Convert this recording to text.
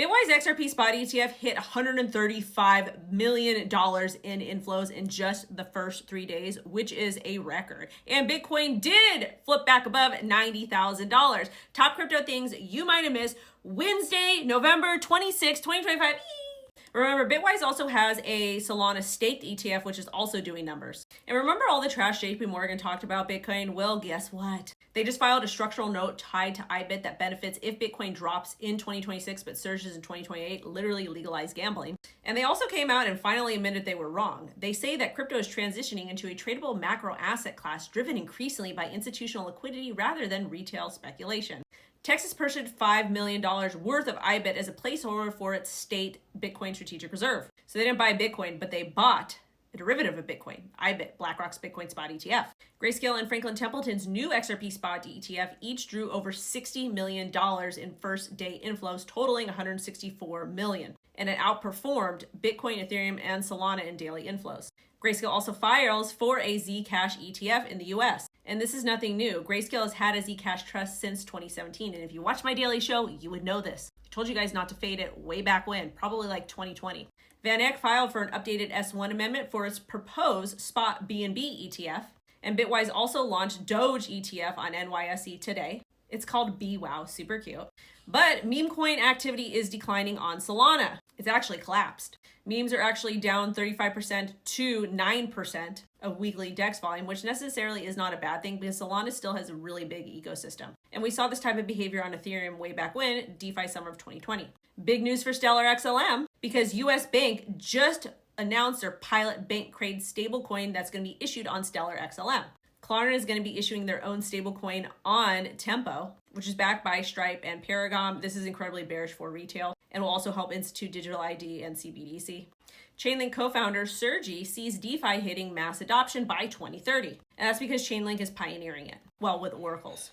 Bitwise XRP spot ETF hit $135 million in inflows in just the first 3 days, which is a record. And Bitcoin did flip back above $90,000. Top crypto things you might have missed. Wednesday, November 26, 2025. Remember, Bitwise also has a Solana staked ETF, which is also doing numbers. And remember all the trash JP Morgan talked about Bitcoin? Well, guess what? They just filed a structural note tied to IBIT that benefits if Bitcoin drops in 2026 but surges in 2028, literally legalized gambling. And they also came out and finally admitted they were wrong. They say that crypto is transitioning into a tradable macro asset class driven increasingly by institutional liquidity rather than retail speculation. Texas purchased $5 million worth of IBIT as a placeholder for its state Bitcoin strategic reserve. So they didn't buy Bitcoin, but they bought a derivative of Bitcoin, IBIT, BlackRock's Bitcoin spot ETF. Grayscale and Franklin Templeton's new XRP spot ETF each drew over $60 million in first day inflows, totaling $164 million. And it outperformed Bitcoin, Ethereum, and Solana in daily inflows. Grayscale also files for a Zcash ETF in the US. And this is nothing new. Grayscale has had a Zcash trust since 2017. And if you watch my daily show, you would know this. I told you guys not to fade it way back when, probably like 2020. Van Eck filed for an updated S1 amendment for its proposed spot BNB ETF. And Bitwise also launched Doge ETF on NYSE today. It's called BWOW, super cute. But Memecoin activity is declining on Solana. It's actually collapsed. Memes are actually down 35% to 9% of weekly DEX volume, which necessarily is not a bad thing because Solana still has a really big ecosystem. And we saw this type of behavior on Ethereum way back when, DeFi summer of 2020. Big news for Stellar XLM because US Bank just announced their pilot bank grade stablecoin that's going to be issued on Stellar XLM. Klarna is going to be issuing their own stablecoin on Tempo, which is backed by Stripe and Paragon. This is incredibly bearish for retail and will also help institute digital ID and CBDC. Chainlink co-founder Sergey sees DeFi hitting mass adoption by 2030. And that's because Chainlink is pioneering it, well, with oracles.